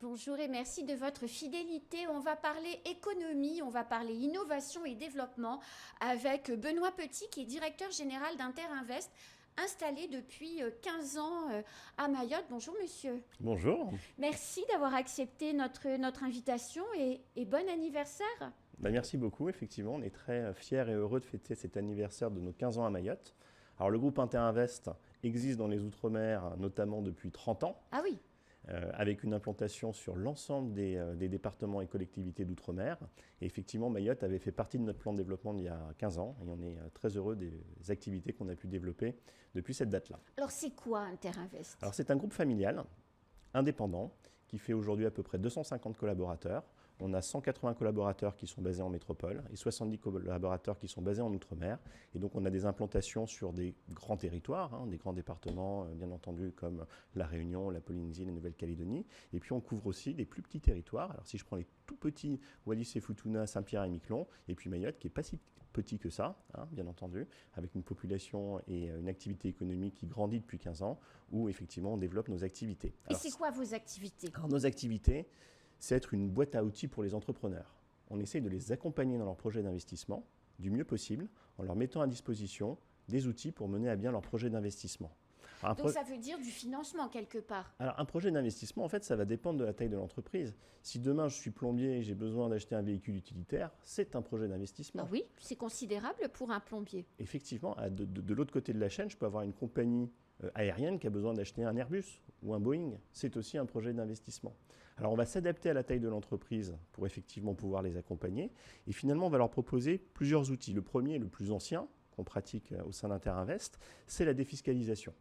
Bonjour et merci de votre fidélité. On va parler économie, on va parler innovation et développement avec Benoît Petit qui est directeur général d'Interinvest, installé depuis 15 ans à Mayotte. Bonjour monsieur. Bonjour. Merci d'avoir accepté notre invitation et bon anniversaire. Merci beaucoup. Effectivement, on est très fiers et heureux de fêter cet anniversaire de nos 15 ans à Mayotte. Alors, le groupe Interinvest existe dans les Outre-mer, notamment depuis 30 ans, Ah oui, avec une implantation sur l'ensemble des départements et collectivités d'Outre-mer. Et effectivement, Mayotte avait fait partie de notre plan de développement il y a 15 ans et on est très heureux des activités qu'on a pu développer depuis cette date-là. alors c'est quoi Interinvest? Alors, c'est un groupe familial, indépendant, qui fait aujourd'hui à peu près 250 collaborateurs. On a 180 collaborateurs qui sont basés en métropole et 70 collaborateurs qui sont basés en Outre-mer. Et donc on a des implantations sur des grands territoires, des grands départements, bien entendu, comme la Réunion, la Polynésie, la Nouvelle-Calédonie. Et puis on couvre aussi des plus petits territoires. Alors si je prends les tout petits, Wallis et Futuna, Saint-Pierre et Miquelon, et puis Mayotte, qui n'est pas si petit que ça, bien entendu, avec une population et une activité économique qui grandit depuis 15 ans, où effectivement on développe nos activités. Et c'est quoi vos activités? Alors nos activités, c'est être une boîte à outils pour les entrepreneurs. On essaye de les accompagner dans leurs projets d'investissement du mieux possible en leur mettant à disposition des outils pour mener à bien leurs projets d'investissement. Donc ça veut dire du financement quelque part. Alors un projet d'investissement, en fait, ça va dépendre de la taille de l'entreprise. Si demain je suis plombier et j'ai besoin d'acheter un véhicule utilitaire, c'est un projet d'investissement. Ah oui, c'est considérable pour un plombier. Effectivement, de l'autre côté de la chaîne, je peux avoir une compagnie aérienne qui a besoin d'acheter un Airbus ou un Boeing. C'est aussi un projet d'investissement. Alors on va s'adapter à la taille de l'entreprise pour effectivement pouvoir les accompagner. Et finalement, on va leur proposer plusieurs outils. Le premier, le plus ancien, qu'on pratique au sein d'Interinvest, c'est la défiscalisation.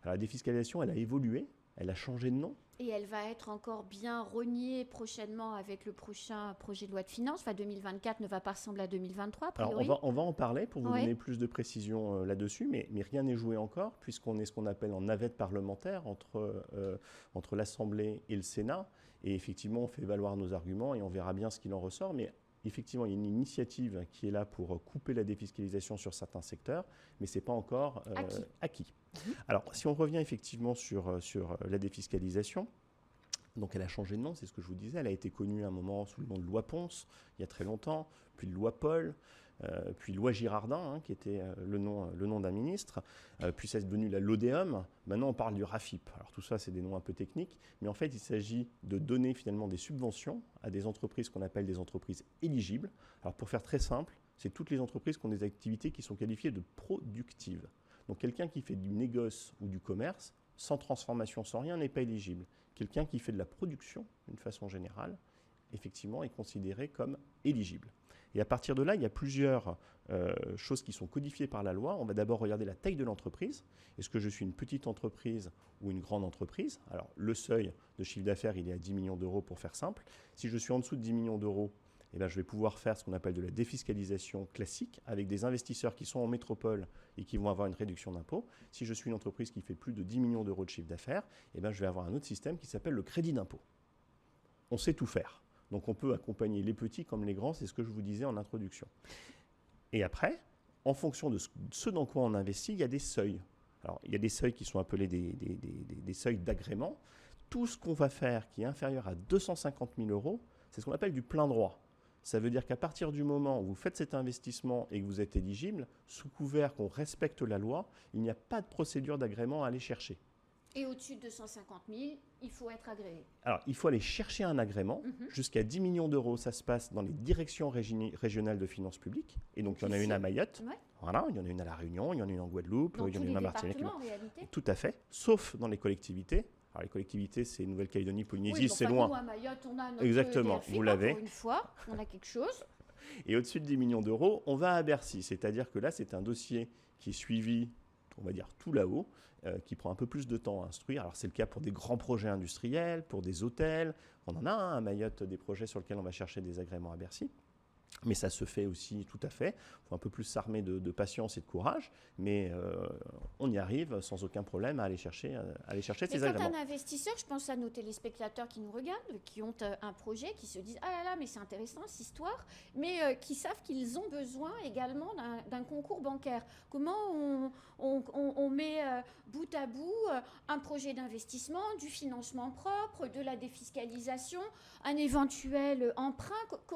Alors la défiscalisation, elle a évolué, elle a changé de nom. Et elle va être encore bien reniée prochainement avec le prochain projet de loi de finances. Enfin, 2024 ne va pas ressembler à 2023, a priori. Alors on va en parler pour vous donner plus de précisions là-dessus, mais rien n'est joué encore, puisqu'on est ce qu'on appelle en navette parlementaire entre l'Assemblée et le Sénat. Et effectivement, on fait valoir nos arguments et on verra bien ce qu'il en ressort. Mais effectivement, il y a une initiative qui est là pour couper la défiscalisation sur certains secteurs, mais ce n'est pas encore acquis. Alors, si on revient effectivement sur la défiscalisation, donc elle a changé de nom, c'est ce que je vous disais. Elle a été connue à un moment sous le nom de loi Ponce, il y a très longtemps, puis loi Paul, puis loi Girardin, qui était le nom d'un ministre, puis c'est devenu la Lodéum. Maintenant, on parle du RAFIP. Alors tout ça, c'est des noms un peu techniques, mais en fait, il s'agit de donner finalement des subventions à des entreprises qu'on appelle des entreprises éligibles. Alors pour faire très simple, c'est toutes les entreprises qui ont des activités qui sont qualifiées de productives. Donc quelqu'un qui fait du négoce ou du commerce, sans transformation, sans rien, n'est pas éligible. Quelqu'un qui fait de la production, d'une façon générale, effectivement, est considéré comme éligible. Et à partir de là, il y a plusieurs choses qui sont codifiées par la loi. On va d'abord regarder la taille de l'entreprise. Est-ce que je suis une petite entreprise ou une grande entreprise? Alors, le seuil de chiffre d'affaires, il est à 10 millions d'euros pour faire simple. Si je suis en dessous de 10 millions d'euros, je vais pouvoir faire ce qu'on appelle de la défiscalisation classique avec des investisseurs qui sont en métropole et qui vont avoir une réduction d'impôt. Si je suis une entreprise qui fait plus de 10 millions d'euros de chiffre d'affaires, je vais avoir un autre système qui s'appelle le crédit d'impôt. On sait tout faire. Donc on peut accompagner les petits comme les grands, c'est ce que je vous disais en introduction. Et après, en fonction de ce dans quoi on investit, il y a des seuils. Alors il y a des seuils qui sont appelés des seuils d'agrément. Tout ce qu'on va faire qui est inférieur à 250 000 euros, c'est ce qu'on appelle du plein droit. Ça veut dire qu'à partir du moment où vous faites cet investissement et que vous êtes éligible, sous couvert qu'on respecte la loi, il n'y a pas de procédure d'agrément à aller chercher. Et au-dessus de 250 000, il faut être agréé. Alors, il faut aller chercher un agrément. Jusqu'à 10 millions d'euros, ça se passe dans les directions régionales de finances publiques. Et donc, il y en a une à Mayotte. Ouais. Voilà, il y en a une à La Réunion, il y en a une en Guadeloupe, il y en a une à Martinique. En réalité. Tout à fait, sauf dans les collectivités. Alors, les collectivités, c'est Nouvelle-Calédonie, Polynésie, c'est loin. Nous, à Mayotte, on a notre Exactement, DRFIP, vous l'avez. Pour une fois, on a quelque chose. Et au-dessus de 10 millions d'euros, on va à Bercy. C'est-à-dire que là, c'est un dossier qui est suivi, on va dire tout là-haut, qui prend un peu plus de temps à instruire. Alors, c'est le cas pour des grands projets industriels, pour des hôtels. On en a à Mayotte des projets sur lesquels on va chercher des agréments à Bercy. Mais ça se fait aussi tout à fait. Il faut un peu plus s'armer de patience et de courage, mais on y arrive sans aucun problème à aller chercher ces Mais quand agréments. un investisseur, je pense à nos téléspectateurs qui nous regardent, qui ont un projet, qui se disent « Ah là là, mais c'est intéressant cette histoire », mais qui savent qu'ils ont besoin également d'un concours bancaire. Comment on met bout à bout un projet d'investissement, du financement propre, de la défiscalisation, un éventuel emprunt?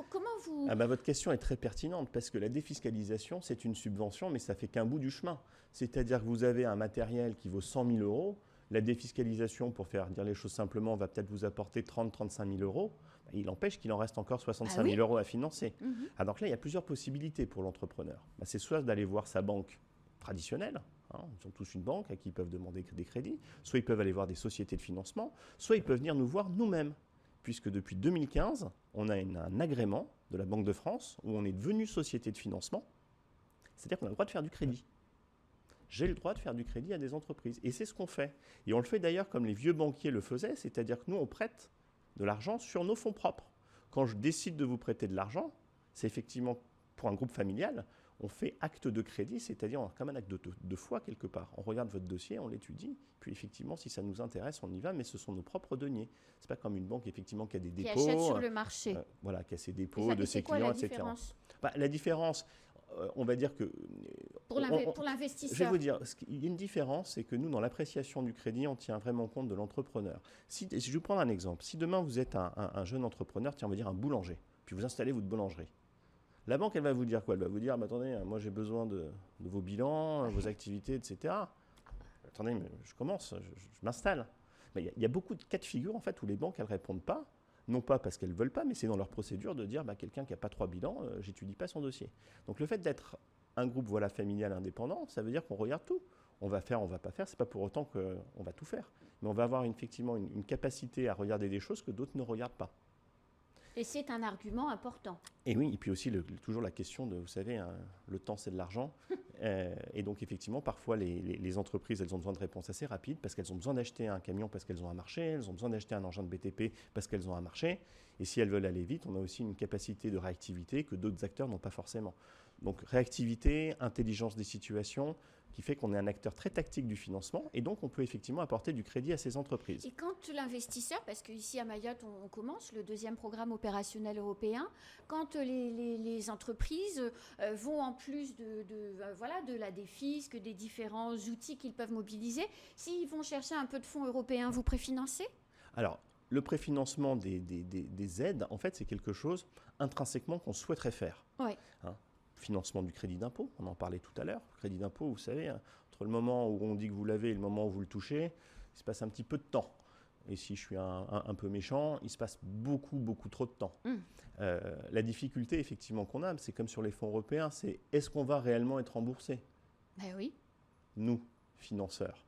Comment vous... Ah bah, votre question est très pertinente parce que la défiscalisation, c'est une subvention, mais ça fait qu'un bout du chemin. C'est-à-dire que vous avez un matériel qui vaut 100 000 euros. La défiscalisation, pour faire dire les choses simplement, va peut-être vous apporter 30-35 000 euros. Il empêche qu'il en reste encore 65 000 euros à financer. Alors là, il y a plusieurs possibilités pour l'entrepreneur. Bah, c'est soit d'aller voir sa banque traditionnelle, ils ont tous une banque à qui ils peuvent demander des crédits, soit ils peuvent aller voir des sociétés de financement, soit ils peuvent venir nous voir nous-mêmes. Puisque depuis 2015, on a un agrément de la Banque de France où on est devenu société de financement, c'est-à-dire qu'on a le droit de faire du crédit. J'ai le droit de faire du crédit à des entreprises. Et c'est ce qu'on fait. Et on le fait d'ailleurs comme les vieux banquiers le faisaient, c'est-à-dire que nous, on prête de l'argent sur nos fonds propres. Quand je décide de vous prêter de l'argent, c'est effectivement pour un groupe familial, on fait acte de crédit, c'est-à-dire comme un acte de foi quelque part. On regarde votre dossier, on l'étudie, puis effectivement, si ça nous intéresse, on y va, mais ce sont nos propres deniers. C'est pas comme une banque effectivement qui a des dépôts, qui achète sur le marché. Voilà, qui a ses dépôts de ses clients, etc. La différence, on va dire que pour l'investisseur. Je vais vous dire, il y a une différence, c'est que nous, dans l'appréciation du crédit, on tient vraiment compte de l'entrepreneur. Si je vais prendre un exemple, si demain vous êtes un jeune entrepreneur, tiens, on va dire un boulanger, puis vous installez votre boulangerie. La banque, elle va vous dire quoi? Elle va vous dire, attendez, moi j'ai besoin de vos bilans, vos activités, etc. Attendez, mais je commence, je m'installe. Mais il y a beaucoup de cas de figure en fait où les banques, elles ne répondent pas, non pas parce qu'elles ne veulent pas, mais c'est dans leur procédure de dire, quelqu'un qui n'a pas 3 bilans, j'étudie pas son dossier. Donc le fait d'être un groupe familial indépendant, ça veut dire qu'on regarde tout. On va faire, on ne va pas faire, c'est pas pour autant qu'on va tout faire. Mais on va avoir effectivement une capacité à regarder des choses que d'autres ne regardent pas. Et c'est un argument important. Et oui, et puis aussi toujours la question de, vous savez, le temps c'est de l'argent. Et donc effectivement, parfois les entreprises, elles ont besoin de réponses assez rapides parce qu'elles ont besoin d'acheter un camion parce qu'elles ont un marché, elles ont besoin d'acheter un engin de BTP parce qu'elles ont un marché. Et si elles veulent aller vite, on a aussi une capacité de réactivité que d'autres acteurs n'ont pas forcément. Donc réactivité, intelligence des situations, qui fait qu'on est un acteur très tactique du financement et donc on peut effectivement apporter du crédit à ces entreprises. Et quand l'investisseur, parce qu'ici à Mayotte on commence le 2e programme opérationnel européen, quand les entreprises vont en plus de la défisque, des différents outils qu'ils peuvent mobiliser, s'ils vont chercher un peu de fonds européens, vous préfinancez? Alors, le préfinancement des aides, en fait, c'est quelque chose intrinsèquement qu'on souhaiterait faire. Oui. Financement du crédit d'impôt, on en parlait tout à l'heure. Crédit d'impôt, vous savez, entre le moment où on dit que vous l'avez et le moment où vous le touchez, il se passe un petit peu de temps. Et si je suis un peu méchant, il se passe beaucoup trop de temps. La difficulté, effectivement, qu'on a, c'est comme sur les fonds européens, c'est est-ce qu'on va réellement être remboursé? Ben oui. Nous, financeurs.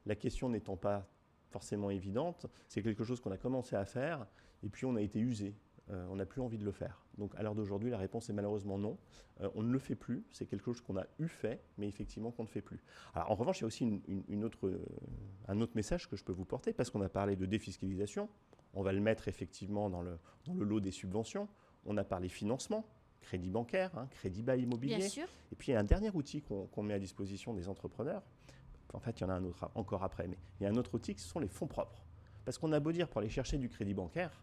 La question n'étant pas forcément évidente, c'est quelque chose qu'on a commencé à faire et puis on a été usé. On n'a plus envie de le faire. Donc à l'heure d'aujourd'hui, la réponse est malheureusement non. On ne le fait plus. C'est quelque chose qu'on a fait, mais effectivement qu'on ne fait plus. Alors, en revanche, il y a aussi un autre message que je peux vous porter, parce qu'on a parlé de défiscalisation. On va le mettre effectivement dans le lot des subventions. On a parlé financement, crédit bancaire, crédit bail immobilier. Bien sûr. Et puis il y a un dernier outil qu'on met à disposition des entrepreneurs. En fait, il y en a un autre encore après, mais il y a un autre outil, ce sont les fonds propres. Parce qu'on a beau dire pour aller chercher du crédit bancaire,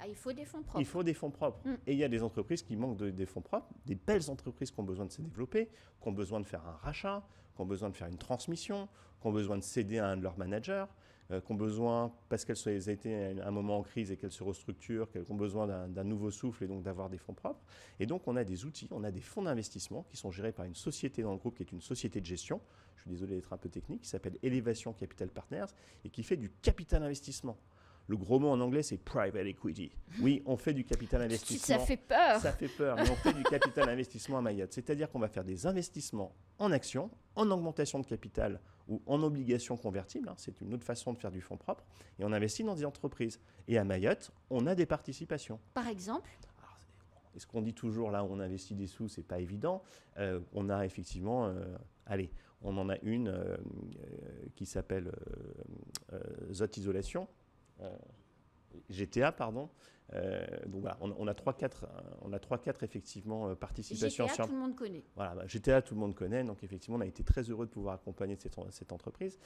il faut des fonds propres. Il faut des fonds propres. Et il y a des entreprises qui manquent des fonds propres, des belles entreprises qui ont besoin de se développer, qui ont besoin de faire un rachat, qui ont besoin de faire une transmission, qui ont besoin de céder à un de leurs managers, qui ont besoin, parce qu'elles ont été à un moment en crise et qu'elles se restructurent, qu'elles ont besoin d'un nouveau souffle et donc d'avoir des fonds propres. Et donc on a des outils, on a des fonds d'investissement qui sont gérés par une société dans le groupe qui est une société de gestion, je suis désolé d'être un peu technique, qui s'appelle Elevation Capital Partners et qui fait du capital investissement. Le gros mot en anglais, c'est private equity. Oui, on fait du capital investissement. Ça fait peur. Ça fait peur, mais on fait du capital investissement à Mayotte. C'est-à-dire qu'on va faire des investissements en actions, en augmentation de capital ou en obligations convertibles. C'est une autre façon de faire du fonds propre. Et on investit dans des entreprises. Et à Mayotte, on a des participations. Par exemple? Et ce qu'on dit toujours, là où on investit des sous, c'est pas évident. On a effectivement, on en a une qui s'appelle Zot Isolation. GTA, pardon, Donc voilà, on a 3-4 effectivement participations. GTA, tout le monde connaît. Voilà, GTA, tout le monde connaît. Donc effectivement, on a été très heureux de pouvoir accompagner cette entreprise.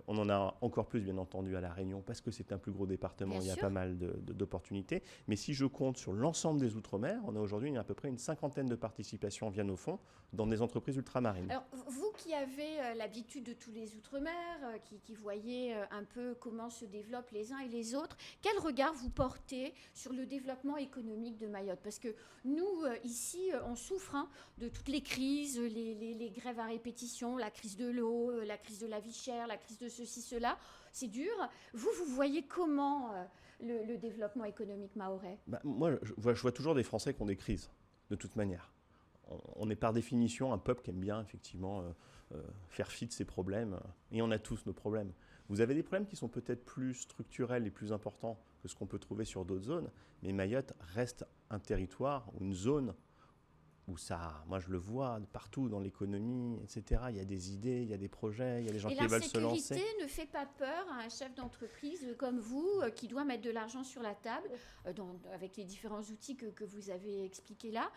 On en a encore plus, bien entendu, à La Réunion, parce que c'est un plus gros département. Bien il y a sûr. pas mal d'opportunités. Mais si je compte sur l'ensemble des Outre-mer, on a aujourd'hui à peu près une 50aine de participations via nos fonds dans des entreprises ultramarines. Alors, vous qui avez l'habitude de tous les Outre-mer, qui voyez un peu comment se développent les uns et les autres, quel regard vous portez sur le développement économique de Mayotte? Parce que nous, ici, on souffre de toutes les crises, les grèves à répétition, la crise de l'eau, la crise de la vie chère, la crise de ceci, cela. C'est dur. Vous voyez comment le développement économique mahorais? Moi, je vois toujours des Français qui ont des crises, de toute manière. On est par définition un peuple qui aime bien, effectivement, faire fi de ses problèmes. Et on a tous nos problèmes. Vous avez des problèmes qui sont peut-être plus structurels et plus importants que ce qu'on peut trouver sur d'autres zones. Mais Mayotte reste un territoire ou une zone où ça, moi je le vois partout dans l'économie, etc. Il y a des idées, il y a des projets, il y a des gens qui veulent se lancer. Et l'insécurité ne fait pas peur à un chef d'entreprise comme vous qui doit mettre de l'argent sur la table avec les différents outils que vous avez expliqués là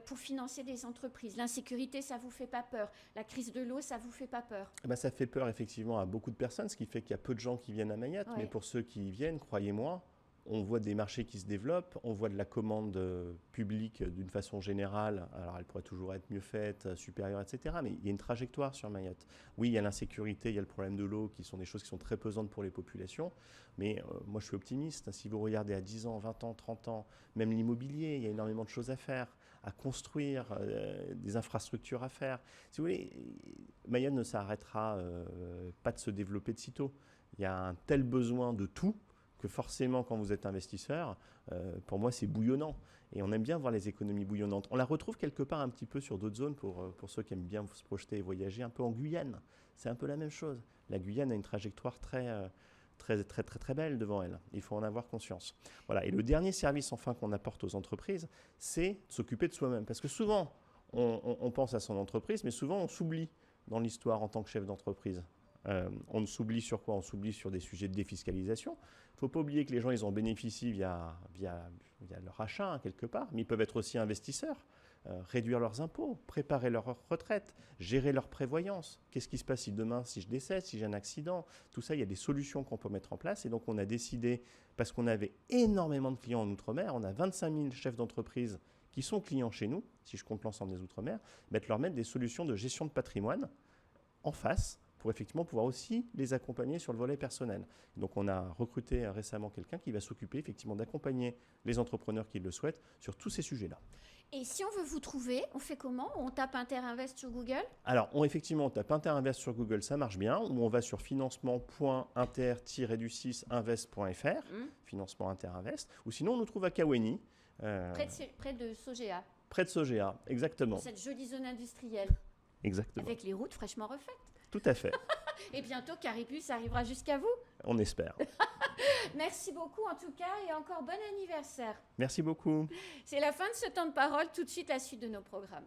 pour financer des entreprises. L'insécurité, ça vous fait pas peur? La crise de l'eau, ça vous fait pas peur? Ça fait peur effectivement à beaucoup de personnes, ce qui fait qu'il y a peu de gens qui viennent à Mayotte. Ouais. Mais pour ceux qui y viennent, croyez-moi, on voit des marchés qui se développent, on voit de la commande publique d'une façon générale. Alors, elle pourrait toujours être mieux faite, supérieure, etc. Mais il y a une trajectoire sur Mayotte. Oui, il y a l'insécurité, il y a le problème de l'eau, qui sont des choses qui sont très pesantes pour les populations. Mais moi, je suis optimiste. Si vous regardez à 10 ans, 20 ans, 30 ans, même l'immobilier, il y a énormément de choses à faire, à construire, des infrastructures à faire. Si vous voulez, Mayotte ne s'arrêtera pas de se développer de sitôt. Il y a un tel besoin de tout que forcément, quand vous êtes investisseur, pour moi, c'est bouillonnant. Et on aime bien voir les économies bouillonnantes. On la retrouve quelque part un petit peu sur d'autres zones, pour ceux qui aiment bien se projeter et voyager, un peu en Guyane. C'est un peu la même chose. La Guyane a une trajectoire très belle devant elle. Il faut en avoir conscience. Voilà. Et le dernier service, enfin, qu'on apporte aux entreprises, c'est de s'occuper de soi-même. Parce que souvent, on pense à son entreprise, mais souvent, on s'oublie dans l'histoire en tant que chef d'entreprise. On s'oublie sur quoi? On s'oublie sur des sujets de défiscalisation. Il ne faut pas oublier que les gens, ils en bénéficient via leur achat, quelque part, mais ils peuvent être aussi investisseurs, réduire leurs impôts, préparer leur retraite, gérer leur prévoyance. Qu'est-ce qui se passe si demain, si je décède, si j'ai un accident? Tout ça, il y a des solutions qu'on peut mettre en place. Et donc, on a décidé, parce qu'on avait énormément de clients en Outre-mer, on a 25 000 chefs d'entreprise qui sont clients chez nous, si je compte l'ensemble des Outre-mer, de leur mettre des solutions de gestion de patrimoine en face, pour effectivement pouvoir aussi les accompagner sur le volet personnel. Donc on a recruté récemment quelqu'un qui va s'occuper effectivement d'accompagner les entrepreneurs qui le souhaitent sur tous ces sujets-là. Et si on veut vous trouver, on fait comment? On tape Interinvest sur Google? Alors effectivement, on tape Interinvest sur Google, ça marche bien, ou on va sur financement.inter-du6invest.fr, financement Interinvest, ou sinon on nous trouve à Kaweni. Près de Sogea. Près de Sogea, exactement. Dans cette jolie zone industrielle. Exactement. Avec les routes fraîchement refaites. Tout à fait. Et bientôt, Caripus arrivera jusqu'à vous. On espère. Merci beaucoup en tout cas et encore bon anniversaire. Merci beaucoup. C'est la fin de ce temps de parole. Tout de suite, la suite de nos programmes.